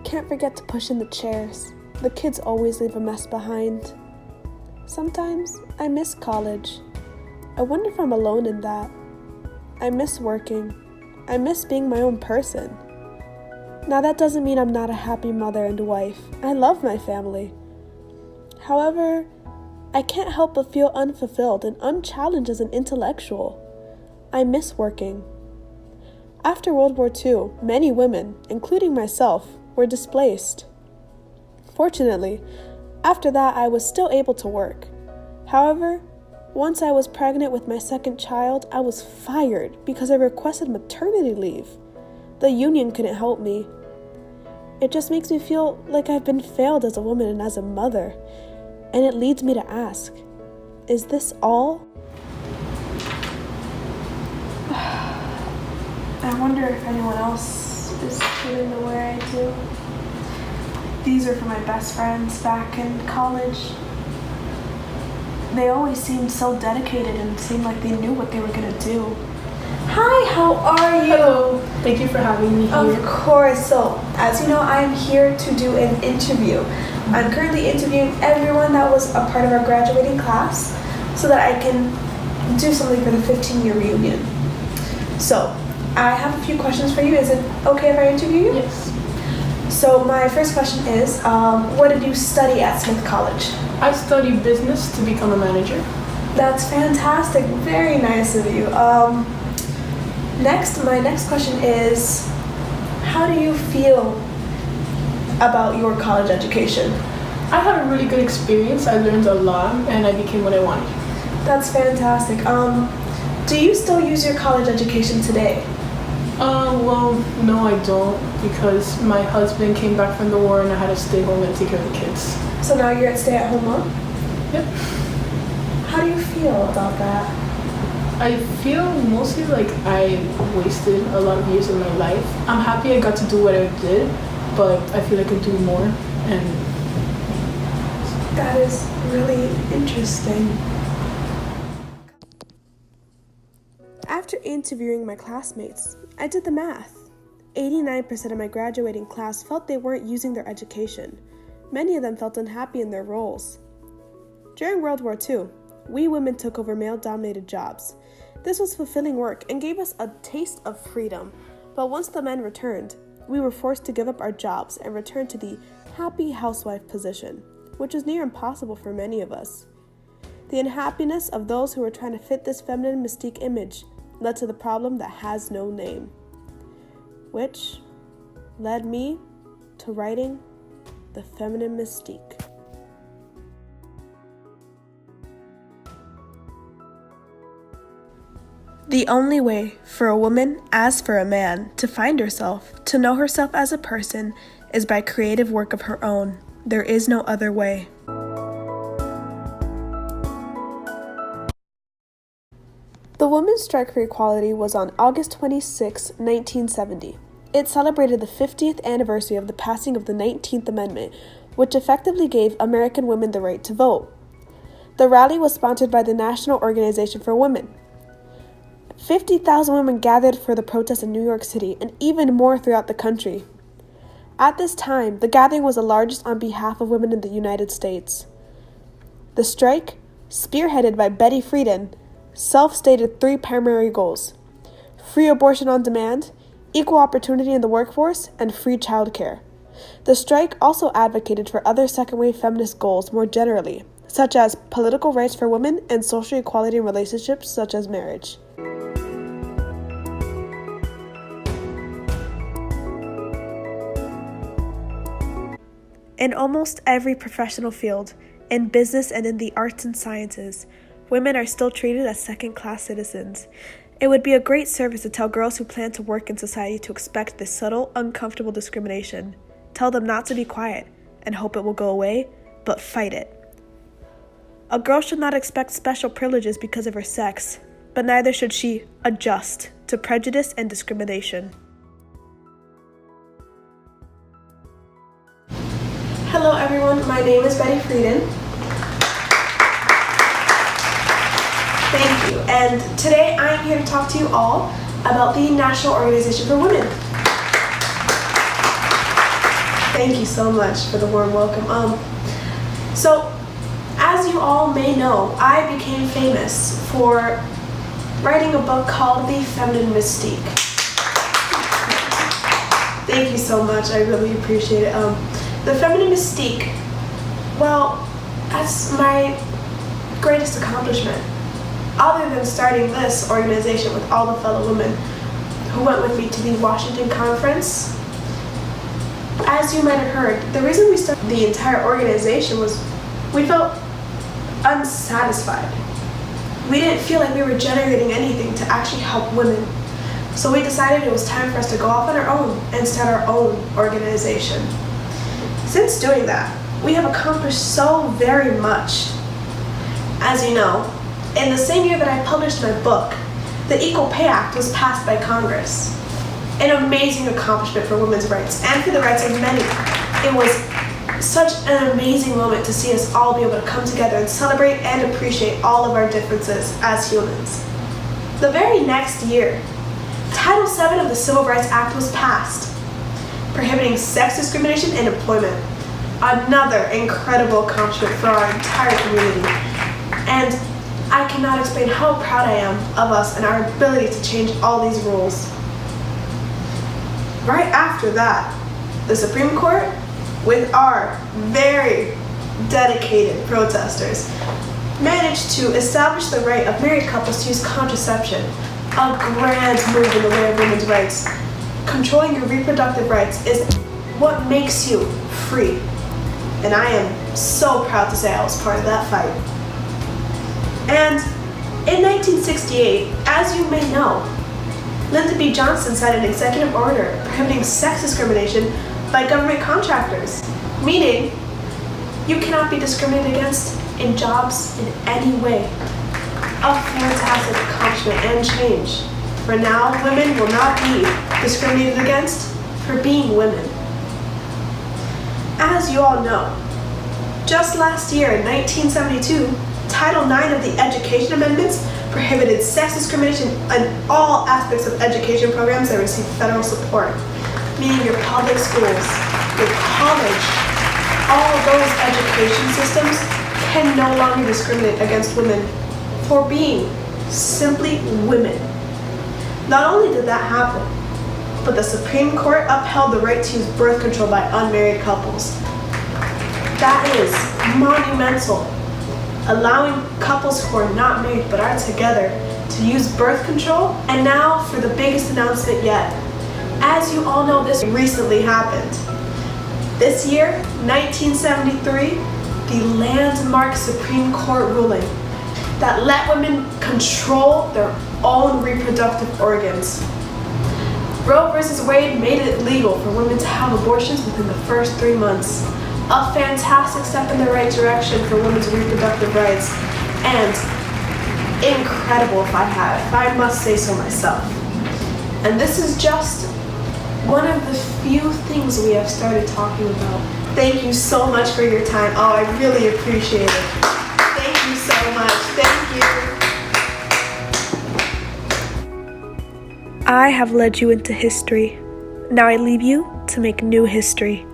Can't forget to push in the chairs. The kids always leave a mess behind. Sometimes I miss college. I wonder if I'm alone in that. I miss working. I miss being my own person. Now that doesn't mean I'm not a happy mother and wife. I love my family. However, I can't help but feel unfulfilled and unchallenged as an intellectual. I miss working. After World War II, many women, including myself, were displaced. Fortunately, after that I was still able to work. However, once I was pregnant with my second child, I was fired because I requested maternity leave. The union couldn't help me. It just makes me feel like I've been failed as a woman and as a mother. And it leads me to ask, is this all? I wonder if anyone else is feeling the way I do. These are for my best friends back in college. They always seemed so dedicated and seemed like they knew what they were going to do. Hi, how are you? Hello. Thank you for having me here. Of course. So, as you know, I am here to do an interview. I'm currently interviewing everyone that was a part of our graduating class so that I can do something for the 15-year reunion. So, I have a few questions for you. Is it okay if I interview you? Yes. So, my first question is, what did you study at Smith College? I studied business to become a manager. That's fantastic. Very nice of you. My next question is, how do you feel about your college education? I had a really good experience. I learned a lot and I became what I wanted. That's fantastic. Do you still use your college education today? Well, no, I don't, because my husband came back from the war and I had to stay home and take care of the kids. So now you're at stay-at-home mom? Yep. How do you feel about that? I feel mostly like I wasted a lot of years of my life. I'm happy I got to do what I did, but I feel like I could do more. And that is really interesting. After interviewing my classmates, I did the math. 89% of my graduating class felt they weren't using their education. Many of them felt unhappy in their roles. During World War II, we women took over male-dominated jobs. This was fulfilling work and gave us a taste of freedom. But once the men returned, we were forced to give up our jobs and return to the happy housewife position, which was near impossible for many of us. The unhappiness of those who were trying to fit this feminine mystique image led to the problem that has no name, which led me to writing The Feminine Mystique. The only way for a woman, as for a man, to find herself, to know herself as a person, is by creative work of her own. There is no other way. The Women's Strike for Equality was on August 26, 1970. It celebrated the 50th anniversary of the passing of the 19th Amendment, which effectively gave American women the right to vote. The rally was sponsored by the National Organization for Women. 50,000 women gathered for the protest in New York City and even more throughout the country. At this time, the gathering was the largest on behalf of women in the United States. The strike, spearheaded by Betty Friedan, self-stated 3 primary goals: free abortion on demand, equal opportunity in the workforce, and free childcare. The strike also advocated for other second-wave feminist goals more generally, such as political rights for women and social equality in relationships such as marriage. In almost every professional field, in business and in the arts and sciences, women are still treated as second-class citizens. It would be a great service to tell girls who plan to work in society to expect this subtle, uncomfortable discrimination. Tell them not to be quiet and hope it will go away, but fight it. A girl should not expect special privileges because of her sex, but neither should she adjust to prejudice and discrimination. Hello everyone, my name is Betty Friedan. Thank you, and today I am here to talk to you all about the National Organization for Women. Thank you so much for the warm welcome. So, as you all may know, I became famous for writing a book called The Feminine Mystique. Thank you so much. I really appreciate it. The Feminine Mystique, well, that's my greatest accomplishment. Other than starting this organization with all the fellow women who went with me to the Washington Conference. As you might have heard, the reason we started the entire organization was we felt unsatisfied. We didn't feel like we were generating anything to actually help women. So we decided it was time for us to go off on our own and start our own organization. Since doing that, we have accomplished so very much. As you know, in the same year that I published my book, the Equal Pay Act was passed by Congress. An amazing accomplishment for women's rights and for the rights of many. It was such an amazing moment to see us all be able to come together and celebrate and appreciate all of our differences as humans. The very next year, Title VII of the Civil Rights Act was passed, prohibiting sex discrimination in employment. Another incredible accomplishment for our entire community. And I cannot explain how proud I am of us and our ability to change all these rules. Right after that, the Supreme Court, with our very dedicated protesters, managed to establish the right of married couples to use contraception, a grand move in the way of women's rights. Controlling your reproductive rights is what makes you free. And I am so proud to say I was part of that fight. And in 1968, as you may know, Lyndon B. Johnson signed an executive order prohibiting sex discrimination by government contractors, meaning you cannot be discriminated against in jobs in any way. A fantastic accomplishment and change. For now, women will not be discriminated against for being women. As you all know, just last year in 1972, Title IX of the Education Amendments prohibited sex discrimination in all aspects of education programs that receive federal support, meaning your public schools, your college, all of those education systems can no longer discriminate against women for being simply women. Not only did that happen, but the Supreme Court upheld the right to use birth control by unmarried couples. That is monumental. Allowing couples who are not married but are together to use birth control. And now for the biggest announcement yet. As you all know, this recently happened. This year, 1973, the landmark Supreme Court ruling that let women control their own reproductive organs. Roe v. Wade made it legal for women to have abortions within the first 3 months. A fantastic step in the right direction for women's reproductive rights, and incredible if I must say so myself. And this is just one of the few things we have started talking about. Thank you so much for your time. Oh, I really appreciate it. Thank you so much. Thank you. I have led you into history. Now I leave you to make new history.